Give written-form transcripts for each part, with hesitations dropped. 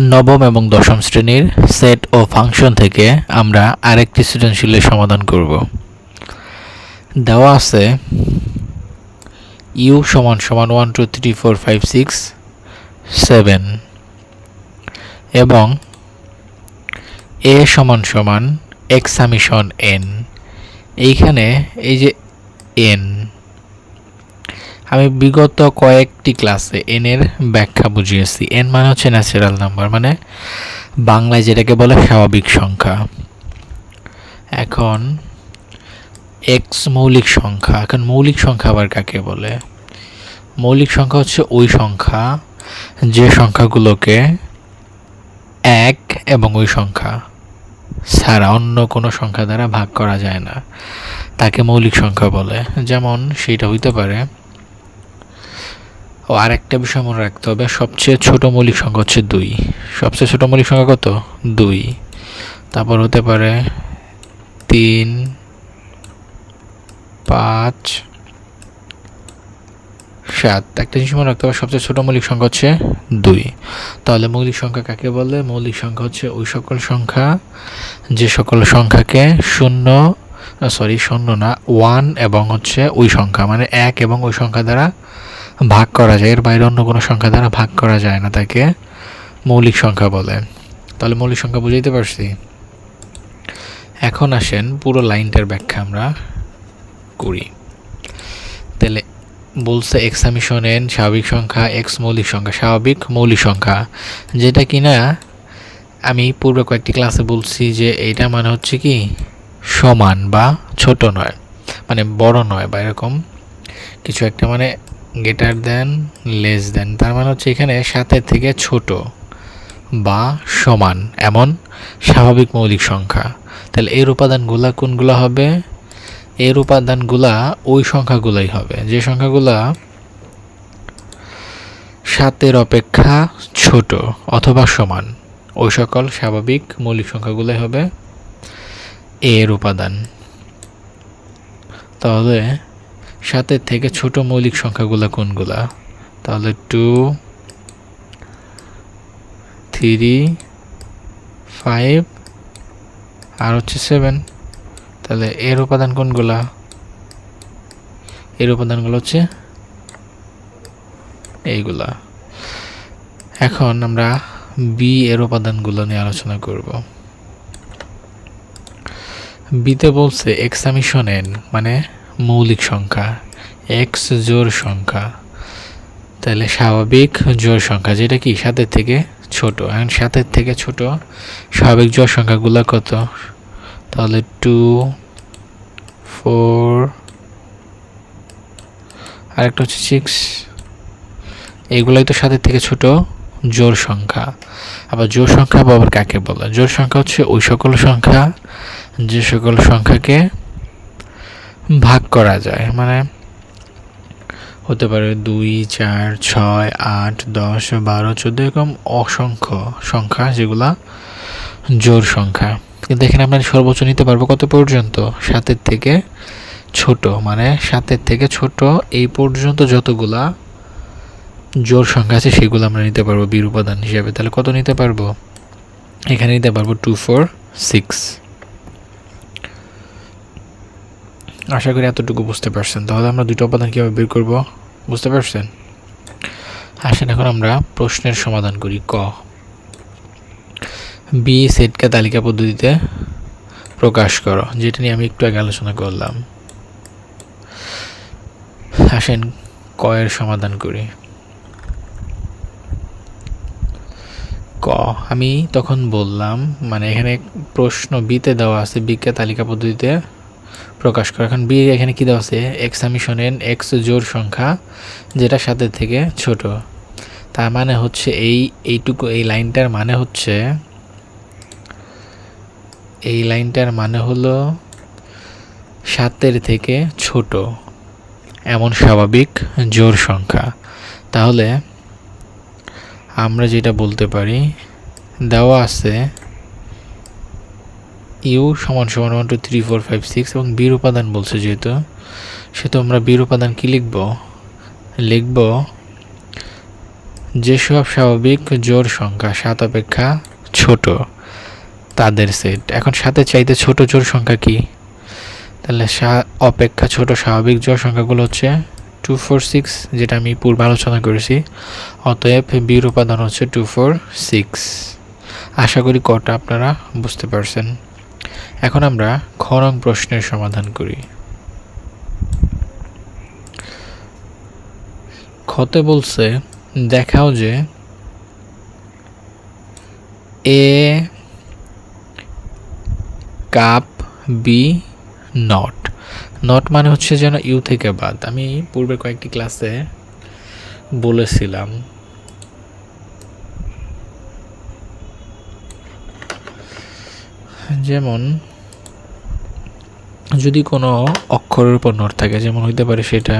নবম এবং দশম শ্রেণীর সেট ও ফাংশন থেকে আমরা আরেকটি সৃজনশীলের সমাধান করব। দেওয়া আছে ইউ সমান সমান 1 2 3 4 5 6 7 এবং এ সমান সমান এক্স সামেশন এন। এইখানে এই যে এন, আমি বিগত কয়েকটি ক্লাসে এন এর ব্যাখ্যা বুঝিয়েছি। এন মানে হচ্ছে ন্যাচারাল নাম্বার, মানে বাংলায় যেটাকে বলে স্বাভাবিক সংখ্যা। এখন এক্স মৌলিক সংখ্যা। এখন মৌলিক সংখ্যা আবার কাকে বলে? মৌলিক সংখ্যা হচ্ছে ওই সংখ্যা যে সংখ্যাগুলোকে এক এবং ওই সংখ্যা ছাড়া অন্য কোনো সংখ্যা দ্বারা ভাগ করা যায় না, তাকে মৌলিক সংখ্যা বলে। যেমন সেটা হইতে পারে, ও আরেকটা বিষয় মনে রাখতে হবে, সবচেয়ে ছোট মৌলিক সংখ্যা হচ্ছে 2। সবচেয়ে ছোট মৌলিক সংখ্যা কত? 2। তারপর হতে পারে 3, 5, 7। একটা জিনিস মনে রাখতে হবে, সবচেয়ে ছোট মৌলিক সংখ্যা হচ্ছে 2। তাহলে মৌলিক সংখ্যা কাকে বলে? মৌলিক সংখ্যা হচ্ছে ওই সকল সংখ্যা যে সকল সংখ্যাকে 1 এবং হচ্ছে ওই সংখ্যা, মানে 1 এবং ওই সংখ্যা দ্বারা ভাগ করা যায়, এর বাইরে অন্য কোনো সংখ্যা দ্বারা ভাগ করা যায় না, তাকে মৌলিক সংখ্যা বলে। তাহলে মৌলিক সংখ্যা বুঝাইতে পারছি। এখন আসেন পুরো লাইনটার ব্যাখ্যা আমরা করি। তাহলে বলছে এক্স সামেশন এন স্বাভাবিক সংখ্যা, এক্স মৌলিক সংখ্যা, স্বাভাবিক মৌলিক সংখ্যা, যেটা কিনা আমি পূর্বে কয়েকটি ক্লাসে বলছি যে এইটা মানে হচ্ছে কি সমান বা ছোট নয়, মানে বড় নয় বা এরকম কিছু একটা, মানে গ্রেটার দেন লেস দেন, তার মানে হচ্ছে এখানে 7 থেকে ছোট বা সমান এমন স্বাভাবিক মৌলিক সংখ্যা। তাহলে এর উপাদানগুলা কোনগুলো হবে? এর উপাদানগুলা ওই সংখ্যাগুলাই হবে যে সংখ্যাগুলা 7 অপেক্ষা ছোট অথবা সমান। ওই সকল স্বাভাবিক মৌলিক সংখ্যাগুলাই হবে এর উপাদান। তাহলে 7 থেকে ছোট মৌলিক সংখ্যাগুলা কোনগুলা? তাহলে 2, 3, 5 আর হচ্ছে 7। তাহলে এর উপাদান কোনগুলা? এর উপাদানগুলো হচ্ছে এইগুলা। এখন আমরা বি এর উপাদানগুলো নিয়ে আলোচনা করব। বিতে বলছে এক্স সামেশন এন মানে মৌলিক সংখ্যা, এক্স জোড় সংখ্যা, তাহলে স্বাভাবিক জোড় সংখ্যা যেটা কি 7 থেকে ছোট। এখন 7 থেকে ছোট স্বাভাবিক জোড় সংখ্যাগুলো কত? তাহলে 2, 4 আর একটা হচ্ছে 6। এইগুলাই তো 7 থেকে ছোট জোড় সংখ্যা। আবার জোড় সংখ্যা আবার কাকে বলে? জোড় সংখ্যা হচ্ছে ওই সকল সংখ্যা যে সকল সংখ্যাকে ভাগ করা যায়, মানে হতে পারে 2, 4, 6, 8, 10, 12, 14 এরকম অসংখ্য সংখ্যা যেগুলা জোড় সংখ্যা। কিন্তু এখানে আমরা সর্বোচ্চ নিতে পারবো কত পর্যন্ত? 7 থেকে ছোট, মানে 7 থেকে ছোট এই পর্যন্ত যতগুলা জোড় সংখ্যা আছে সেগুলো আমরা নিতে পারবো বির উপাদান হিসেবে। তাহলে কত নিতে পারবো? এখানে নিতে পারবো 2, 4, 6। আশা করি এতটুকু বুঝতে পারছেন। তাহলে আমরা দুটো উপাদান কীভাবে বের করব বুঝতে পারছেন? আসেন এখন আমরা প্রশ্নের সমাধান করি। ক, বি সেটকে তালিকা পদ্ধতিতে প্রকাশ করো, যেটা নিয়ে আমি একটু আগে আলোচনা করলাম। আসেন ক এর সমাধান করি। ক, আমি তখন বললাম, মানে এখানে প্রশ্ন বিতে দেওয়া আছে বিকে তালিকা পদ্ধতিতে প্রকাশ করা। এখন বি এখানে কি দেওয়া আছে? এক্স সামেশন এন এক্স জোড় সংখ্যা যেটা 7 থেকে ছোট। তার মানে হচ্ছে এইটুকু এই লাইনটার মানে হলো 7 থেকে ছোট এমন স্বাভাবিক জোড় সংখ্যা। তাহলে আমরা যেটা বলতে পারি, দেওয়া আছে ইউ সমান সমান 1 2 3 4 5 6 এবং বির উপাদান বলছে যেহেতু, সেহেতু আমরা বির উপাদান কি লিখব? যেসব স্বাভাবিক জোড় সংখ্যা 7 অপেক্ষা ছোট তাদের সেট। এখন 7-এর চাইতে ছোট জোড় সংখ্যা কি? তাহলে 7 অপেক্ষা ছোট স্বাভাবিক জোড় সংখ্যাগুলো হচ্ছে 2 4 6, যেটা আমি পূর্বে আলোচনা করেছি। অতএব বির উপাদান হচ্ছে 2 4 6। আশা করি কটা আপনারা বুঝতে পারছেন। এখন আমরা খ নং প্রশ্নের সমাধান করি। খতে বলছে দেখাও যে এ কাপ বি নট। নট মানে হচ্ছে যেন ইউ থেকে বাদ। আমি পূর্বে কয়েকটি ক্লাসে বলেছিলাম যেমন যদি কোনো অক্ষরের উপর নট থাকে, যেমন হইতে পারে সেটা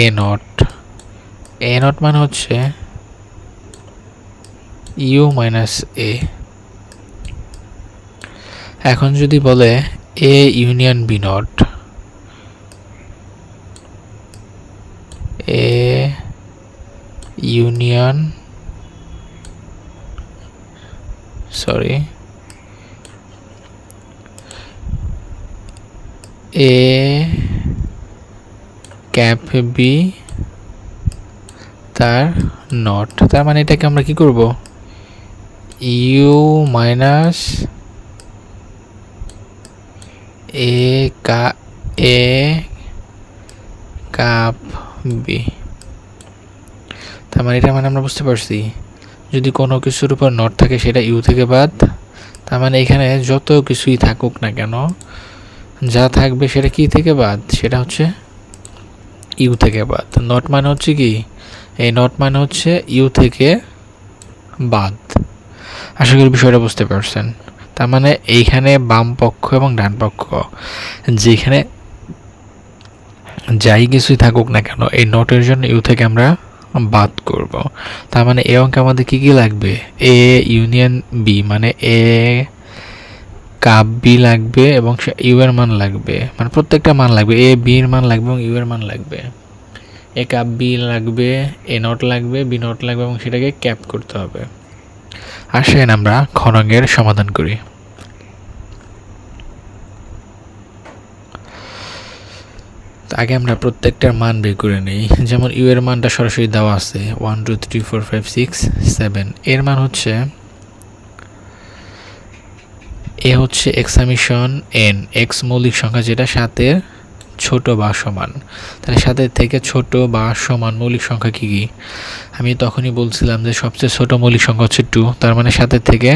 এ নট। এ নট মানে হচ্ছে ইউ মাইনাস এ। এখন যদি বলে A union B not, A union A cap B তার নট। তার মানে এটাকে আমরা কি করব? U minus A cap B. তার মানে এটা মানে আমরা বুঝতে পারছি যদি কোনো কিছুর উপর নট থাকে সেটা ইউ থেকে বাদ। তার মানে এখানে যত কিছুই থাকুক না কেন, যা থাকবে সেটা কি থেকে বাদ? সেটা হচ্ছে ইউ থেকে বাদ। নট মানে হচ্ছে কি? এই নট মানে হচ্ছে ইউ থেকে বাদ। আশা করি বিষয়টা বুঝতে পারছেন। তার মানে এইখানে বাম পক্ষ এবং ডান পক্ষ যেখানে যাই কিছুই থাকুক না কেন, এই নটের জন্য ইউ থেকে আমরা বাদ করব। তার মানে এই অঙ্কে আমাদের কি কি লাগবে? এ ইউনিয়ন বি মানে এ কাপ বি লাগবে এবং ইউ এর মান লাগবে, মানে প্রত্যেকটা মান লাগবে। এ বি এর মান লাগবে এবং ইউ এর মান লাগবে। এ কাপ বি লাগবে, এ নট লাগবে, বি নট লাগবে এবং সেটাকে ক্যাপ করতে হবে। আসেন আমরা খ নংয়ের সমাধান করি। আগে আমরা প্রত্যেকটার মান বের করে নিই। যেমন ইউ এর মানটা সরাসরি দেওয়া আছে 1 2 3 4 5 6 7। এর মান হচ্ছে এ হচ্ছে এক্সামিশন এন, এক্স মৌলিক সংখ্যা যেটা 7-এর ছোট বা সমান। তাহলে 7-এর থেকে ছোট বা সমান মৌলিক সংখ্যা কি কি? আমি তখনই বলছিলাম যে সবচেয়ে ছোট মৌলিক সংখ্যা হচ্ছে 2। তার মানে 7-এর থেকে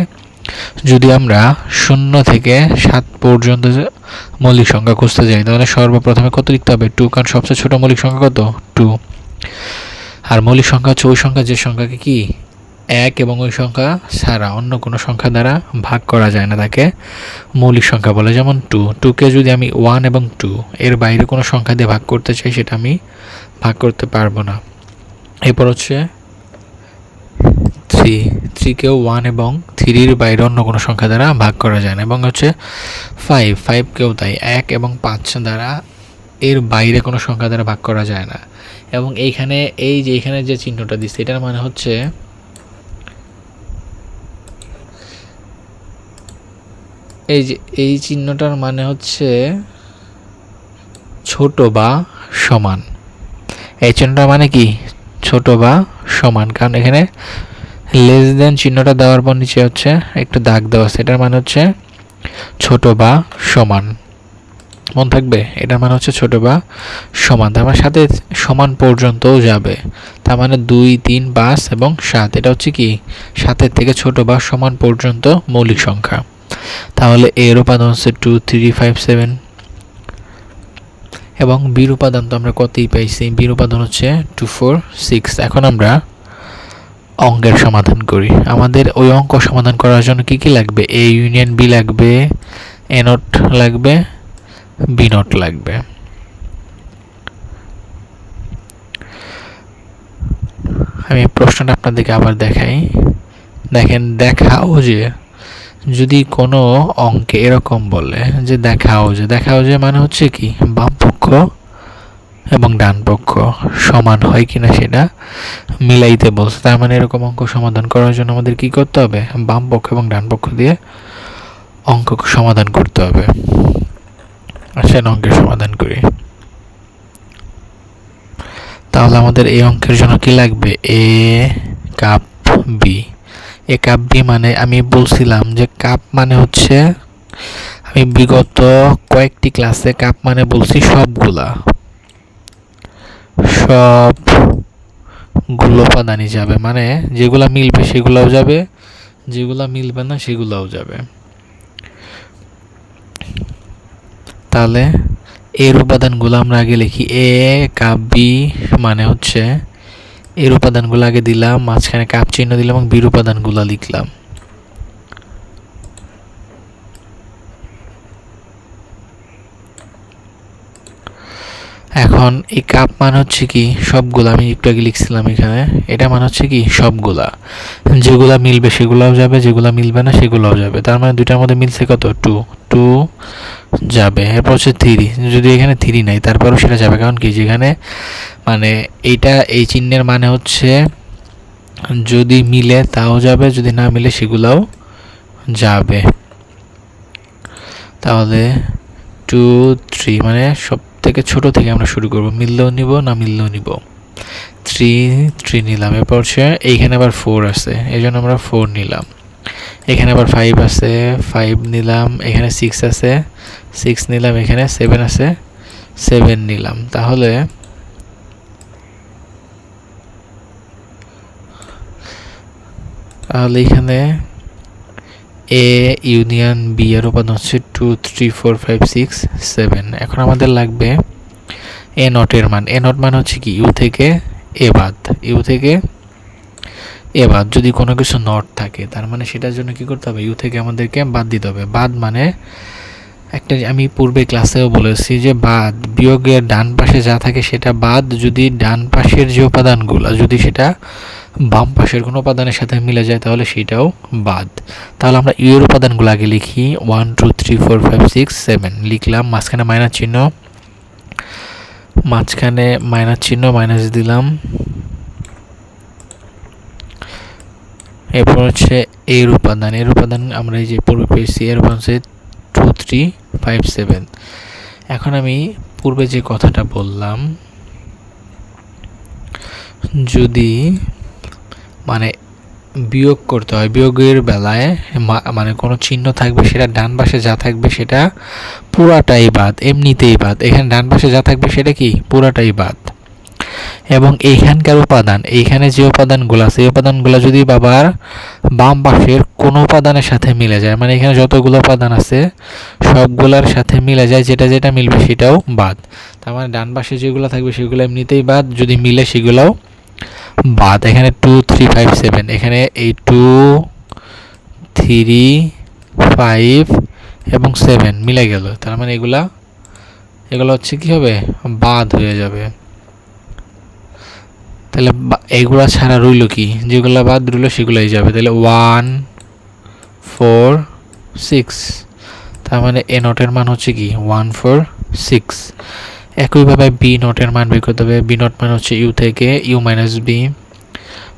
যদি আমরা 0 থেকে 7 পর্যন্ত মৌলিক সংখ্যা খুঁজতে যাই তাহলে সর্বপ্রথমে কত লিখতে হবে? 2, কারণ সবচেয়ে ছোট মৌলিক সংখ্যা কত? 2। আর মৌলিক সংখ্যা হচ্ছে ওই সংখ্যা যে সংখ্যাকে কি 1 এবং ওই সংখ্যা ছাড়া অন্য কোনো সংখ্যা দ্বারা ভাগ করা যায় না, তাকে মৌলিক সংখ্যা বলে। যেমন 2কে যদি আমি 1 এবং 2 এর বাইরে কোনো সংখ্যা দিয়ে ভাগ করতে চাই সেটা আমি ভাগ করতে পারবো না। এরপর হচ্ছে 3কেও 1 এবং 3-এর বাইরে অন্য কোনো সংখ্যা দ্বারা ভাগ করা যায় না। এবং হচ্ছে 5কেও তাই 1 এবং 5 দ্বারা এর বাইরে কোনো সংখ্যা দ্বারা ভাগ করা যায় না। এবং এইখানে এই যে এখানে যে চিহ্নটা দিচ্ছে এটার মানে হচ্ছে এই যে এই চিহ্নটার মানে হচ্ছে ছোট বা সমান। এই চিহ্নটার মানে কি? ছোট বা সমান, কারণ এখানে লেস দেন চিহ্নটা দেওয়ার পর নিচে হচ্ছে একটু দাগ দেওয়া আছে, এটার মানে হচ্ছে ছোট বা সমান। মনে থাকবে, এটার মানে হচ্ছে ছোট বা সমান। তার মানে সাথে সমান পর্যন্তও যাবে। তার মানে 2 3 5 এবং 7 এটা হচ্ছে কি 7-এর থেকে ছোট বা সমান পর্যন্ত মৌলিক সংখ্যা। তাহলে এর উপাদান হচ্ছে 2 3 5 7 এবং বির উপাদান তো আমরা কতই পাইছি? বির উপাদান হচ্ছে 2 4 6। এখন আমরা অঙ্কের সমাধান করি। আমাদের ওই অঙ্ক সমাধান করার জন্য কি কি লাগবে? এ ইউনিয়ন বি লাগবে, এ নট লাগবে, বি নট লাগবে। আমি প্রশ্নটা আপনাদেরকে আবার দেখাই। দেখেন, দেখাও যে যদি কোনো অঙ্কে এরকম বলে যে দেখাও যে মানে হচ্ছে কি বাম পক্ষ এবং ডান পক্ষ সমান হয় কিনা সেটা মিলাইতে বলছে। তার মানে এরকম অঙ্ক সমাধান করার জন্য আমাদের কি করতে হবে? বাম পক্ষ এবং ডান পক্ষ দিয়ে অঙ্ক সমাধান করতে হবে। আসেন অঙ্কের সমাধান করি। তাহলে আমাদের এই অঙ্কের জন্য কি লাগবে? এ কাপ বি। এ কাপ বি মানে আমি বলছিলাম যে কাপ মানে হচ্ছে, আমি বিগত কয়েকটি ক্লাসে কাপ মানে বলছি সবগুলো উপাদানই যাবে, মানে যেগুলা মিলবে সেগুলাও যাবে, যেগুলা মিলবে না সেগুলাও যাবে। তাহলে এর উপাদানগুলো আমরা আগে লিখি। এ কাপ বি মানে হচ্ছে এর উপাদানগুলো আগে দিলাম, মাঝখানে কাপ চিহ্ন দিলাম এবং বির উপাদানগুলো লিখলাম। এখন এই কাপ মানে হচ্ছে কি সবগুলা, আমি একটু আগে লিখছিলাম এখানে, এটা মানে হচ্ছে কি সবগুলা, যেগুলা মিলবে সেগুলাও যাবে, যেগুলা মিলবে না সেগুলাও যাবে। তার মানে দুইটার মধ্যে মিলছে কত? 2 যাবে। এরপর হচ্ছে 3, যদি এখানে 3 নাই তারপরও সেটা যাবে, কারণ কি যেখানে মানে এইটা এই চিহ্নের মানে হচ্ছে যদি মিলে তাও যাবে, যদি না মিলে সেগুলাও যাবে। তাহলে 2 3 মানে সব থেকে ছোট থেকে আমরা শুরু করব, মিললেও নিব না মিললেও নিব। 3 নিলাম। এরপর হচ্ছে এইখানে আবার 4 আছে, এই জন্য আমরা 4 নিলাম। এখানে আবার 5 আছে, 5 নিলাম। এখানে 6 আছে, 6 নিলাম। এখানে 7 আছে, 7 নিলাম। তাহলে এখানে এ ইউনিয়ন বি এর উপাদান হচ্ছে 2 3 4 5 6 7। এখন আমাদের লাগবে এ নটের মান। এ নট মান হচ্ছে কি ইউ থেকে এ বাদ, ইউ থেকে এ বাদ। যদি কোনো কিছু নট থাকে তার মানে সেটার জন্য কি করতে হবে? ইউ থেকে আমাদেরকে বাদ দিতে হবে। বাদ মানে একটা, আমি পূর্বে ক্লাসেও বলেছি যে বাদ বিয়োগের ডান পাশে যা থাকে সেটা বাদ, যদি ডান পাশের যে উপাদানগুলো যদি সেটা বাম পাশের কোনো উপাদানের সাথে মিলে যায় তাহলে সেটাও বাদ। তাহলে আমরা ইউ এর উপাদানগুলো আগে লিখি। 1 2 3 4 5 6 7 লিখলাম। মাঝখানে মাইনাস চিহ্ন, মাঝখানে মাইনাস চিহ্ন, মাইনাস দিলাম। এরপর হচ্ছে এর উপাদান। এর উপাদান আমরা এই যে পূর্বে পেয়েছি, এর উপাদান হচ্ছে 2 3 5 7। এখন আমি পূর্বে যে কথাটা বললাম, যদি মানে বিয়োগ করতে হয়, বিয়োগের বেলায় মানে কোনো চিহ্ন থাকবে, সেটা ডান পাশে যা থাকবে সেটা পুরাটাই বাদ, এমনিতেই বাদ। এখানে ডান পাশে যা থাকবে সেটা কি পুরাটাই বাদ। এবং এইখানকার উপাদান, এইখানে যে উপাদানগুলো আছে এই উপাদানগুলো যদি বাবার বাম পাশের কোনো উপাদানের সাথে মিলে যায়, মানে এখানে যতগুলো উপাদান আছে সবগুলোর সাথে মিলে যায়, যেটা যেটা মিলবে সেটাও বাদ। তার মানে ডান পাশে যেগুলো থাকবে সেগুলো এমনিতেই বাদ, যদি মিলে সেগুলোও বাদ। এখানে 2 3 5 7, এখানে এই 2 3 5 এবং 7 মিলে গেল। তার মানে এগুলো হচ্ছে কি হবে? বাদ হয়ে যাবে। তাহলে এগুলা ছাড়া রইল কি? যেগুলো বাদ রইল সেগুলোই যাবে। তাহলে 1 4 6, তার মানে এ নটের মান হচ্ছে কি 1 4 6। একইভাবে বি নটের মান বের করতে হবে। বি নট মান হচ্ছে ইউ থেকে ইউ মাইনাস বি,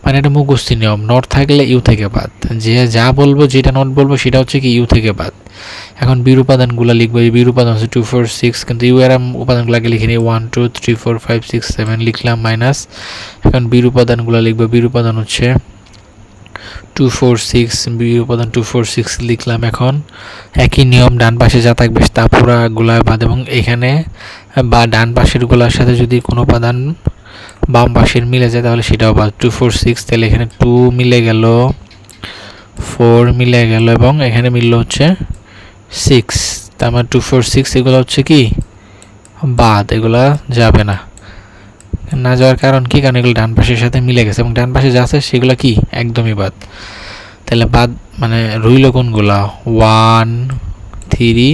মানে এটা মুখস্থি নিয়ম। নট থাকলে ইউ থেকে বাদ, যে যা বলবো যেটা নট বলবো সেটা হচ্ছে কি ইউ থেকে বাদ। এখন বির উপাদানগুলো লিখবো। এই বির উপাদান হচ্ছে 2 4 6, কিন্তু ইউ এর উপাদানগুলো আগে লিখে নিই। 1 2 3 4 5 6 7 লিখলাম মাইনাস। এখন বির উপাদানগুলো লিখবো। বির উপাদান হচ্ছে 2 4 6, বির উপাদান 2 4 6 লিখলাম। এখন একই নিয়ম, ডান পাশে যা থাকবে তা পুরাগুলা বাদ, এবং এখানে বা ডান পাশের গুলার সাথে যদি কোনো উপাদান বাম পাশের মিলে যায় তাহলে সেটাও বাদ। 2 4 6, তাহলে এখানে 2 মিলে গেল, 4 মিলে গেল এবং এখানে মিলল হচ্ছে 6। তার মানে 2 4 6 এগুলো হচ্ছে কি বাদ, এগুলা যাবে না। না যাওয়ার কারণ কি? কারণ এগুলো ডান পাশের সাথে মিলে গেছে এবং ডান পাশে যা আছে সেগুলো কি একদমই বাদ। তাহলে বাদ মানে রইল কোনগুলা? 1 3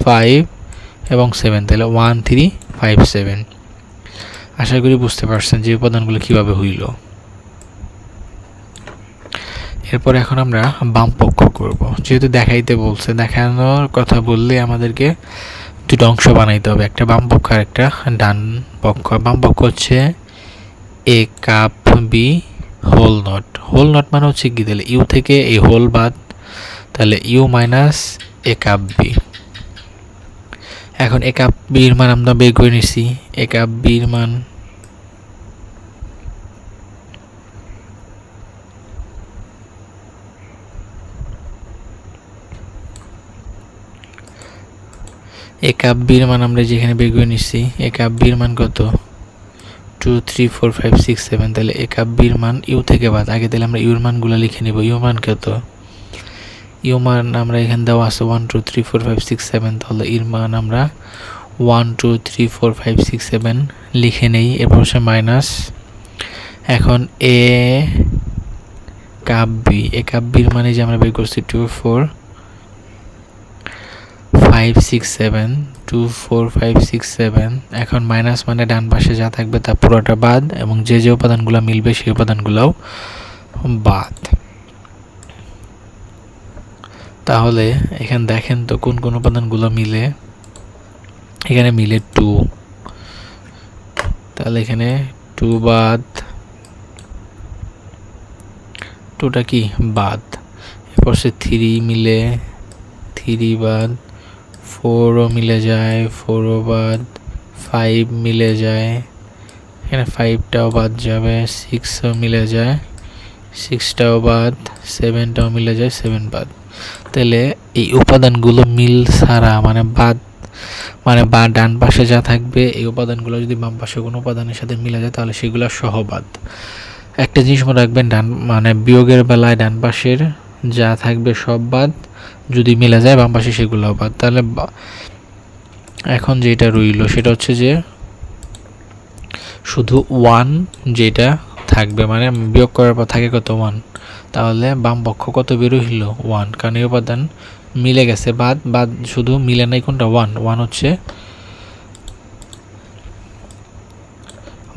5 এবং 7। তাহলে 1 3 5 7। আশা করি বুঝতে পারছেন যে উপাদানগুলো কিভাবে হইল। এরপর এখন আমরা বাম পক্ষ করব। যেহেতু দেখাইতে বলছে, দেখানোর কথা বললে আমাদেরকে দুটো অংশ বানাইতে হবে, একটা বাম পক্ষ আর একটা ডান পক্ষ। বাম পক্ষ হচ্ছে A cap B whole not. Whole not মানে হচ্ছে কি, তাহলে ইউ থেকে এই হোল বাদ, তাহলে U minus A cap B. এখন এ কাপ বির মান আমরা বের করে নিছি। এ কাপ বির মান এ কাপ বির মান আমরা যেখানে বের করে নিচ্ছি, এ কাপ বির মান কত, 2 3 4 5 6 7। তাহলে এ কাপ বির মান ইউ থেকে বাদ। আগে তাহলে আমরা ইউর মানগুলো লিখে নিব। ইউ মান কত, ইউ মান আমরা এখানে দেওয়া আছে 1 2 3 4 5 6 7। তাহলে ইর মান আমরা 1 2 3 4 5 6 7 লিখে নেই। এরপর হচ্ছে মাইনাস, এখন A cap B, A cup বির মানে যে আমরা বের করছি 2 4 5 6 7, 2 4 5 6 7। এখন মাইনাস মানে ডান পাশে যা থাকবে তা পুরোটা বাদ, এবং যে যে উপাদানগুলো মিলবে সেই উপাদানগুলোও বাদ। তাহলে এখানে দেখেন তো কোন কোন উপাদানগুলো মিলে। এখানে মিলে 2, তাহলে এখানে 2 বাদ, 2টা কি বাদ। এরপর সে 3 মিলে, 3 বাদ, 4ও মিলে যায়, 4ও বাদ, 5 মিলে যায়, এখানে 5টাও বাদ যাবে, 6ও মিলে যায়, 6টাও বাদ, 7টাও মিলে যায়, 7 বাদ। তাহলে এই উপাদানগুলো মিল ছাড়া মানে বাদ, মানে বা ডান পাশে যা থাকবে এই উপাদানগুলো যদি বাম পাশে কোনো উপাদানের সাথে মিলে যায় তাহলে সেগুলো সহ বাদ। একটা জিনিস মনে রাখবেন, ডান মানে বিয়োগের বেলায় ডান পাশের যা থাকবে সব বাদ, যদি মিলে যায় বাম পাশে সেগুলোও বাদ। তাহলে এখন যেটা রইল সেটা হচ্ছে যে শুধু 1 যেটা থাকবে, মানে বিয়োগ করার পর থাকে কত 1। তাহলে বাম পক্ষ কত বের হইল 1, কারণ এই উপাদান মিলে গেছে। বাদ বাদ শুধু মিলে নাই কোনটা 1, 1 হচ্ছে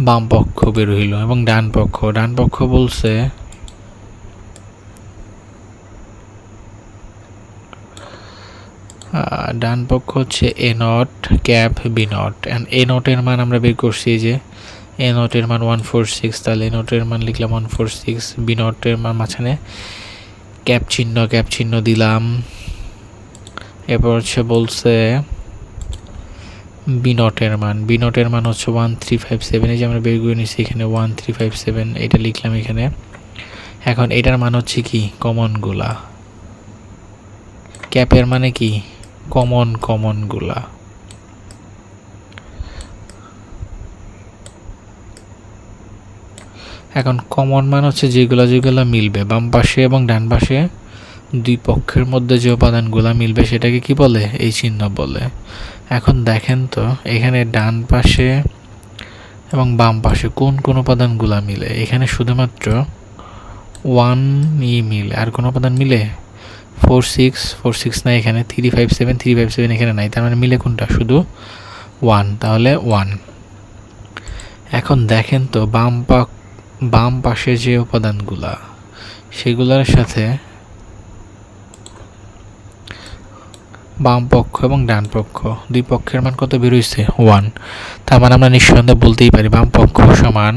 বাম পক্ষ বের হইল। এবং ডান পক্ষ বলছে ডান পক্ষ হচ্ছে A not cap B not. And A নটের মান আমরা বের করছি যে এ নটের মান 146। তাহলে এ নটের মান লিখলাম 146। বি নটের মান মাঝখানে ক্যাপ চিহ্ন দিলাম। এরপর হচ্ছে বলছে বি নটের মান হচ্ছে 1357। এই যে আমরা বের করে নিচ্ছি এখানে 1357, এটা লিখলাম এখানে। এখন এটার মান হচ্ছে কি কমনগুলা, ক্যাপের মানে কি কমনগুলা। এখন কমন মান হচ্ছে যেগুলো মিলবে বাম পাশে এবং ডান পাশে দুই পক্ষের মধ্যে যে উপাদানগুলো মিলবে সেটাকে কি বলে, এই চিহ্ন বলে। এখন দেখেন তো এখানে ডান পাশে এবং বাম পাশে কোন কোন উপাদানগুলো মিলে। এখানে শুধুমাত্র 1 মিলে, আর কোন উপাদান মিলে 4 6 নাই, এখানে 3 5 7 এখানে নাই। তার মানে মিলে কোনটা, শুধু 1। তাহলে 1। এখন দেখেন তো বাম পাশে যে উপাদানগুলা সেগুলোর সাথে বাম পক্ষ এবং ডান পক্ষ দুই পক্ষের মান কত বের হইছে 1। তার মানে আমরা নিঃসন্দেহে বলতেই পারি বাম পক্ষ সমান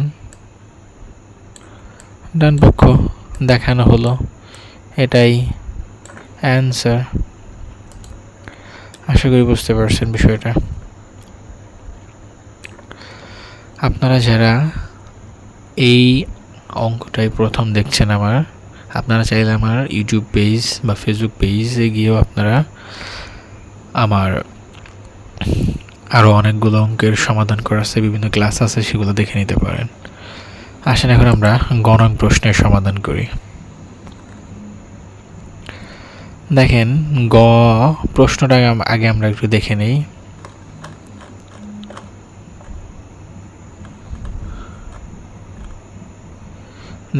ডান পক্ষ। দেখানো হলো, এটাই অ্যান্সার। আশা করি বুঝতে পারছেন বিষয়টা। আপনারা যারা এই অঙ্কটাই প্রথম দেখছেন আপনারা চাইলে আমার ইউটিউব পেজ বা ফেসবুক পেজে গিয়েও আপনারা আমার আরও অনেকগুলো অঙ্কের সমাধান করা আছে, বিভিন্ন ক্লাস আছে, সেগুলো দেখে নিতে পারেন। আসেন এখন আমরা গণন প্রশ্নের সমাধান করি। দেখেন প্রশ্নটা আগে আমরা একটু দেখে নেই।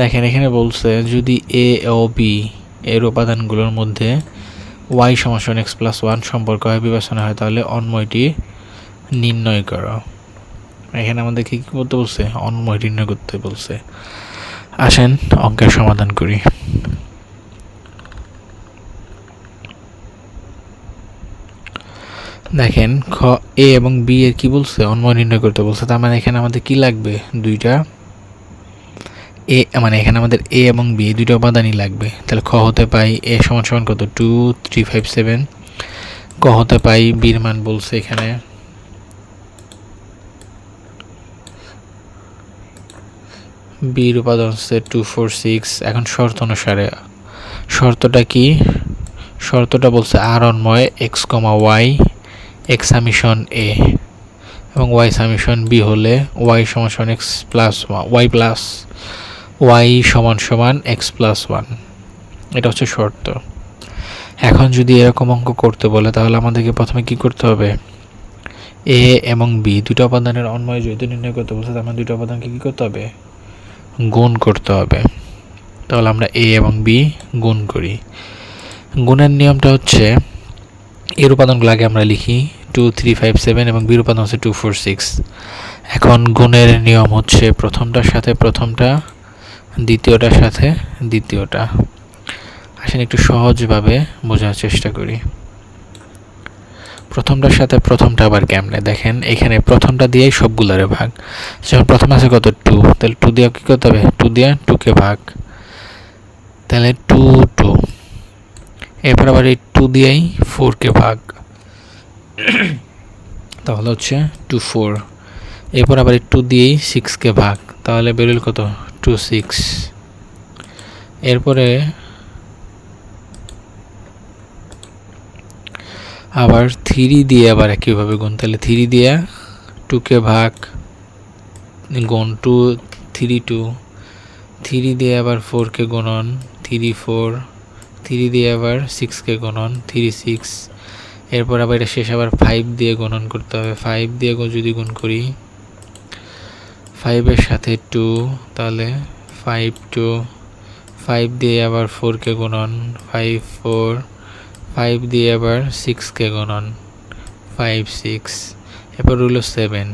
দেখেন এখানে বলছে যদি এ ও বি এর উপাদানগুলোর মধ্যে y সমান x + 1 সম্পর্ক হয় বিবেচনা হয়, তাহলে অন্ময়টি নির্ণয় করো। এখানে আমাদেরকে কি করতে বলছে, অন্ময় নির্ণয় করতে বলছে। আসেন অঙ্কের সমাধান করি। দেখেন এ এবং বি এর কি বলছে, অন্বয় নির্ণয় করতে বলছে। তার মানে এখানে আমাদের কি লাগবে, দুইটা এ, মানে এখানে আমাদের এ এবং বি দুইটা উপাদানই লাগবে। তাহলে খ হতে পাই এ সমান সমান কত 2357, ক হতে পাই বির মান বলছে এখানে বির উপাদান হচ্ছে 246। এখন শর্ত অনুসারে, শর্তটা কি, শর্তটা বলছে আর অন্বয় X comma Y X summation A এবং ওয়াই সামিশন বি হলে ওয়াই সমান সমান X plus Y plus Y সমান সমান এক্স প্লাস ওয়ান, এটা হচ্ছে শর্ত। এখন যদি এরকম অঙ্ক করতে বলে তাহলে আমাদেরকে প্রথমে কি করতে হবে, এ এবং বি দুটো উপাদানের অন্বয় যেহেতু নির্ণয় করতে বলছে তার মানে দুটো উপাদানকে কী করতে হবে, গুণ করতে হবে। তাহলে আমরা এ এবং বি গুণ করি। গুণের নিয়মটা হচ্ছে এর উপাদানগুলো আগে আমরা লিখি 2357 এবং বির উপাদান হচ্ছে 246। এখন গুণের নিয়ম হচ্ছে প্রথমটার সাথে প্রথমটা, দ্বিতীয়টার সাথে দ্বিতীয়টা। আসেন একটু সহজভাবে বোঝার চেষ্টা করি। প্রথমটার সাথে প্রথমটা আবার কেমনে, দেখেন এখানে প্রথমটা দিয়েই সবগুলোরে ভাগ। যেমন প্রথম আছে কত 2, তাহলে 2 দিয়ে কী করতে হবে, 2 দিয়ে 2কে ভাগ, তাহলে 2 2। এরপর আবার এই 2 দিয়েই 4কে ভাগ, তাহলে হচ্ছে 2 4। এরপর আবার এই 2 দিয়েই 6কে ভাগ, তাহলে বেরোল কত 2 6। এরপরে আবার 3 দিয়ে আবার একইভাবে গুণ, তাহলে 3 দিয়ে 2কে ভাগ গুণ 2 3 2, 3 দিয়ে আবার 4কে গুণন 3 4, 3 দিয়ে আবার 6কে গুণন 3 6। এরপর আবার এটা শেষ আবার 5 দিয়ে গুণন করতে হবে, 5 দিয়ে যদি গুণ করি 5 এর সাথে 2, তাহলে 5 2, 5 দিয়ে আবার 4কে গুণন 5 4, 5 দিয়ে আবার 6কে গুণন 5 6। এরপর হলো 7।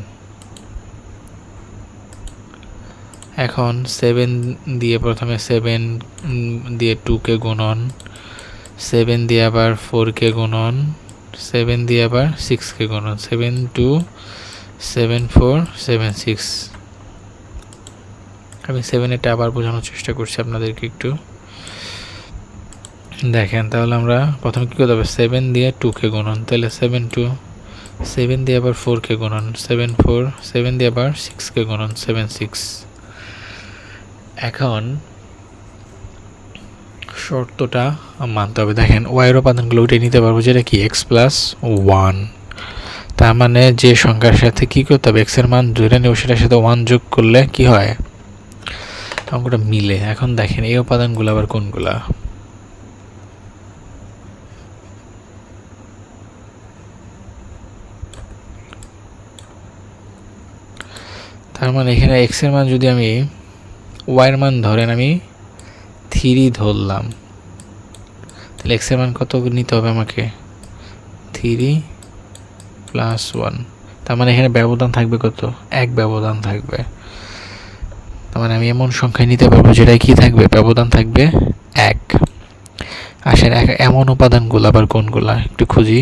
এখন 7 দিয়ে প্রথমে 7 দিয়ে 2কে গুণন, 7 দিয়ে আবার 4কে গুণন, 7 দিয়ে আবার 6কে গুণন, 7 2 7 4 7 6। আমি 7-এটা আবার বোঝানোর চেষ্টা করছি আপনাদেরকে একটু দেখেন। তাহলে আমরা প্রথমে কী করতে হবে, 7 দিয়ে 2কে গুণন, তাহলে 7 2, 7 দিয়ে আবার 4কে গুণন 7 4, 7 দিয়ে আবার 6কে গুণন 7 6। এখন শর্তটা মানতে হবে। দেখেন ওয়াইয়ের উপাদানগুলো উঠে নিতে পারবো, যেটা কি এক্স প্লাস 1। তার মানে যে সংখ্যার সাথে কী করতে হবে, এক্সের মান ধরে নেব, সেটার সাথে 1 যোগ করলে কি হয়, অঙ্কটা মিলে। এখন দেখেন এই উপাদানগুলো আবার কোনগুলা, তার মানে এখানে এক্সের মান যদি আমি ওয়াইয়ের মান ধরেন আমি 3 ধরলাম, তাহলে এক্সের মান কত নিতে হবে আমাকে, 3 প্লাস 1। তার মানে এখানে ব্যবধান থাকবে কত, 1 ব্যবধান থাকবে। তার মানে আমি এমন সংখ্যায় নিতে পারবো যেটাই কি থাকবে, ব্যবধান থাকবে 1। আসেন এমন উপাদানগুলো আবার কোনগুলা একটু খুঁজি।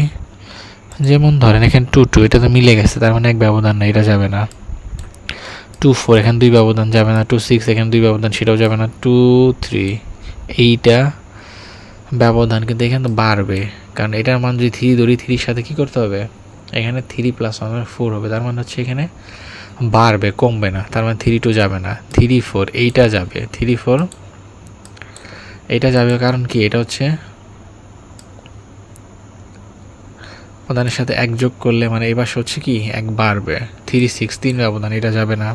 যেমন ধরেন এখানে 2 2, এটা তো মিলে গেছে, তার মানে 1 ব্যবধান না, এটা যাবে না। 2 4, এখানে 2 ব্যবধান যাবে না। 2 6, এখানে 2 ব্যবধান, সেটাও যাবে না। 2 3, এইটা ব্যবধান কিন্তু এখানে তো বাড়বে, কারণ এটার মান যদি 3 ধরি, 3-র সাথে কী করতে হবে, এখানে 3 প্লাস 1 4 হবে, তার মানে হচ্ছে এখানে বাড়বে, কমবে না। তার মানে 3 2 যাবে না, 3 4 এইটা যাবে, 3 4 এইটা যাবে। কারণ কি, এটা হচ্ছে উপাদানের সাথে 1 যোগ করলে মানে এবার হচ্ছে কি 1 বাড়বে। 3 6 3 ব্যবধান, এটা যাবে না।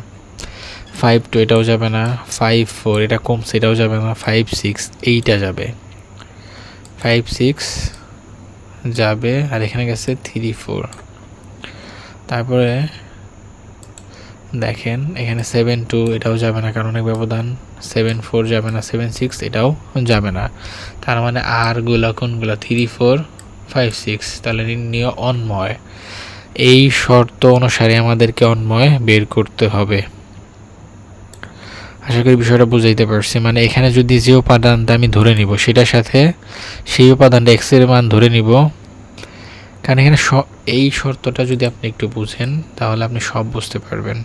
5 2, এটাও যাবে না। 5 4, এটা কমছে, এটাও যাবে না। 5 6 এইটা যাবে, 5 6 যাবে, আর এখানে গেছে 3 4। তারপরে দেখেন এখানে 7 2, এটাও যাবে না, কারণ অনেক ব্যবধান। 7 4 যাবে না, 7 6 এটাও যাবে না। তার মানে আরগুলো কোনগুলো, 3 4 5 6। তাহলে নির্ণয় অন্বয়, এই শর্ত অনুসারে আমাদেরকে অন্বয় বের করতে হবে। আশা করি বিষয়টা বুঝাইতে পারছি। মানে এখানে যদি যে উপাদানটা আমি ধরে নিব সেটার সাথে সেই উপাদানটা এক্সের মান ধরে নিব, কারণ এখানে এই শর্তটা যদি আপনি একটু বুঝেন তাহলে আপনি সব বুঝতে পারবেন।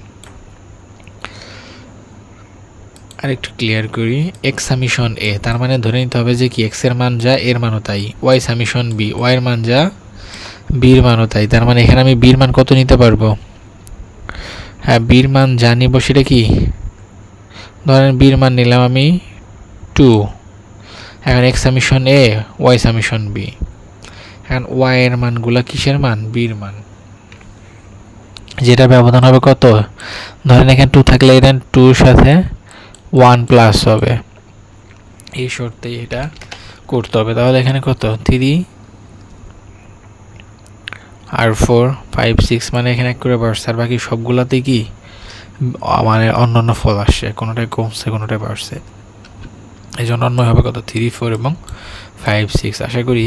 আর একটু ক্লিয়ার করি, এক্স সামিশন এ, তার মানে ধরে নিতে হবে যে কি এক্স এর মান যা এর মানও তাই। ওয়াই সামিশন বি, ওয়াই এর মান যা বির মানও তাই। তার মানে এখানে আমি বির মান কত নিতে পারবো? হ্যাঁ, বির মান যা নিব সেটা কি, ধরেন বির মান নিলাম আমি 2। এখন এক্স সামিশন এ, ওয়াই সামিশন বি। এখন ওয়াই এর মানগুলা কিসের মান? বির মান। যেটা ব্যবধান হবে কত, ধরেন এখানে 2 থাকলে এখানে 2 এর সাথে 1 প্লাস হবে, এই শর্তেই এটা করতে হবে। তাহলে এখানে কত, 3 আর 4 5 6, মানে এখানে এক করে বাড়ছে, আর বাকি সবগুলাতেই কি মানে অন্য ফল আসছে, কোনোটাই কমছে কোনোটাই বাড়ছে, এই জন্য অন্য হবে কত, 3 4 এবং 5 6। আশা করি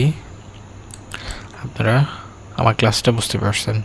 আপনারা আমার ক্লাসটা বুঝতে পারছেন।